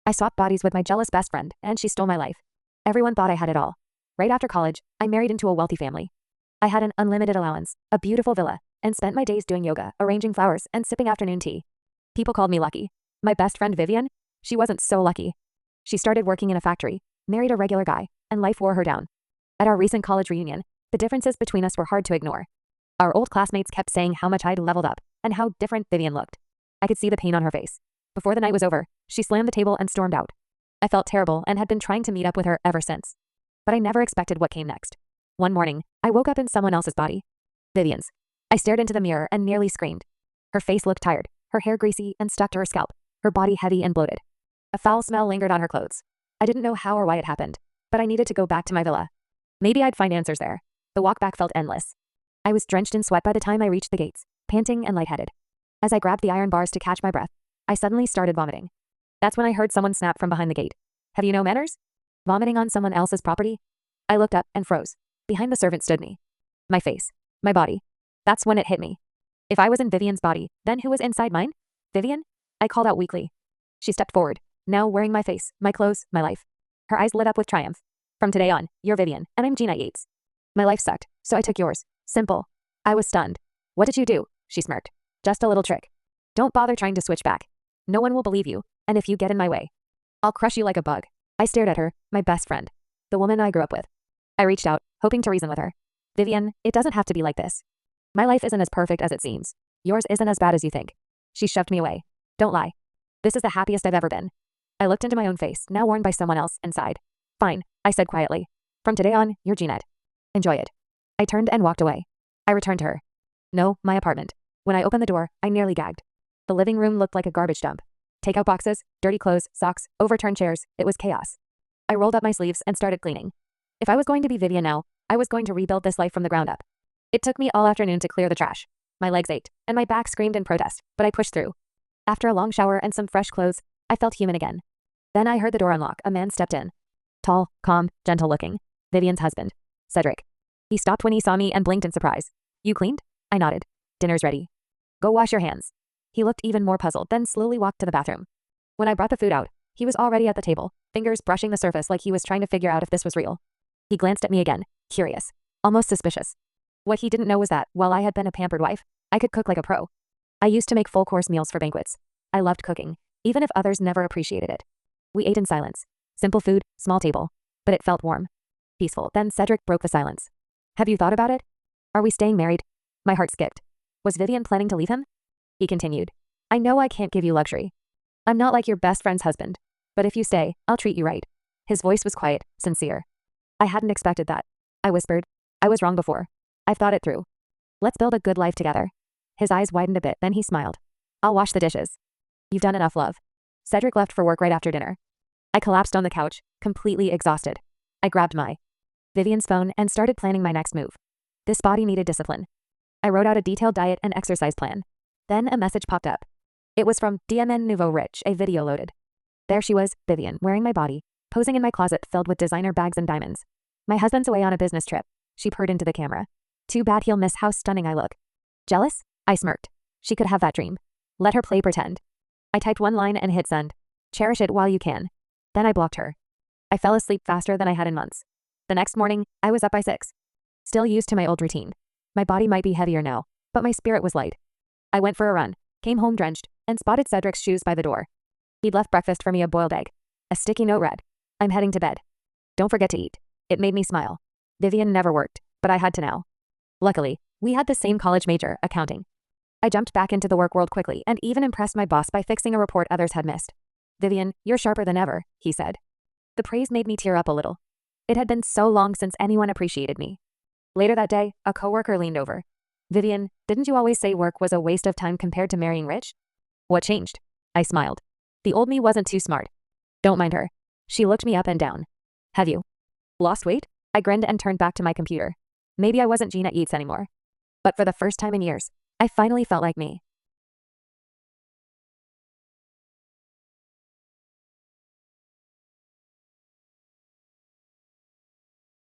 I swapped bodies with my jealous best friend, and she stole my life. Everyone thought I had it all. Right after college, I married into a wealthy family. I had an unlimited allowance, a beautiful villa, and spent my days doing yoga, arranging flowers, and sipping afternoon tea. People called me lucky. My best friend Vivian? She wasn't so lucky. She started working in a factory, married a regular guy, and life wore her down. At our recent college reunion, the differences between us were hard to ignore. Our old classmates kept saying how much I'd leveled up, and how different Vivian looked. I could see the pain on her face. Before the night was over, she slammed the table and stormed out. I felt terrible and had been trying to meet up with her ever since. But I never expected what came next. One morning, I woke up in someone else's body. Vivian's. I stared into the mirror and nearly screamed. Her face looked tired, her hair greasy and stuck to her scalp, her body heavy and bloated. A foul smell lingered on her clothes. I didn't know how or why it happened, but I needed to go back to my villa. Maybe I'd find answers there. The walk back felt endless. I was drenched in sweat by the time I reached the gates, panting and lightheaded. As I grabbed the iron bars to catch my breath, I suddenly started vomiting. That's when I heard someone snap from behind the gate. Have you no manners? Vomiting on someone else's property? I looked up and froze. Behind the servant stood me. My face. My body. That's when it hit me. If I was in Vivian's body, then who was inside mine? Vivian? I called out weakly. She stepped forward, now wearing my face, my clothes, my life. Her eyes lit up with triumph. From today on, you're Vivian, and I'm Gina Yates. My life sucked, so I took yours. Simple. I was stunned. What did you do? She smirked. Just a little trick. Don't bother trying to switch back. No one will believe you, and if you get in my way, I'll crush you like a bug. I stared at her, my best friend. The woman I grew up with. I reached out, hoping to reason with her. Vivian, it doesn't have to be like this. My life isn't as perfect as it seems. Yours isn't as bad as you think. She shoved me away. Don't lie. This is the happiest I've ever been. I looked into my own face, now worn by someone else, and sighed. Fine, I said quietly. From today on, you're Jeanette. Enjoy it. I turned and walked away. I returned to her. No, my apartment. When I opened the door, I nearly gagged. The living room looked like a garbage dump. Takeout boxes, dirty clothes, socks, overturned chairs, it was chaos. I rolled up my sleeves and started cleaning. If I was going to be Vivian now, I was going to rebuild this life from the ground up. It took me all afternoon to clear the trash. My legs ached, and my back screamed in protest, but I pushed through. After a long shower and some fresh clothes, I felt human again. Then I heard the door unlock. A man stepped in. Tall, calm, gentle looking. Vivian's husband. Cedric. He stopped when he saw me and blinked in surprise. You cleaned? I nodded. Dinner's ready. Go wash your hands. He looked even more puzzled, then slowly walked to the bathroom. When I brought the food out, he was already at the table, fingers brushing the surface like he was trying to figure out if this was real. He glanced at me again, curious, almost suspicious. What he didn't know was that, while I had been a pampered wife, I could cook like a pro. I used to make full-course meals for banquets. I loved cooking, even if others never appreciated it. We ate in silence. Simple food, small table. But it felt warm. Peaceful. Then Cedric broke the silence. Have you thought about it? Are we staying married? My heart skipped. Was Vivian planning to leave him? He continued. I know I can't give you luxury. I'm not like your best friend's husband. But if you stay, I'll treat you right. His voice was quiet, sincere. I hadn't expected that. I whispered. I was wrong before. I've thought it through. Let's build a good life together. His eyes widened a bit, then he smiled. I'll wash the dishes. You've done enough, love. Cedric left for work right after dinner. I collapsed on the couch, completely exhausted. I grabbed my Vivian's phone and started planning my next move. This body needed discipline. I wrote out a detailed diet and exercise plan. Then a message popped up. It was from DMN Nouveau Rich, a video loaded. There she was, Vivian, wearing my body, posing in my closet filled with designer bags and diamonds. My husband's away on a business trip. She purred into the camera. Too bad he'll miss how stunning I look. Jealous? I smirked. She could have that dream. Let her play pretend. I typed one line and hit send. Cherish it while you can. Then I blocked her. I fell asleep faster than I had in months. The next morning, I was up by 6. Still used to my old routine. My body might be heavier now, but my spirit was light. I went for a run, came home drenched, and spotted Cedric's shoes by the door. He'd left breakfast for me, a boiled egg. A sticky note read, I'm heading to bed. Don't forget to eat. It made me smile. Vivian never worked, but I had to now. Luckily, we had the same college major, accounting. I jumped back into the work world quickly and even impressed my boss by fixing a report others had missed. Vivian, you're sharper than ever, he said. The praise made me tear up a little. It had been so long since anyone appreciated me. Later that day, a coworker leaned over. Vivian, didn't you always say work was a waste of time compared to marrying rich? What changed? I smiled. The old me wasn't too smart. Don't mind her. She looked me up and down. Have you lost weight? I grinned and turned back to my computer. Maybe I wasn't Gina Eats anymore. But for the first time in years, I finally felt like me.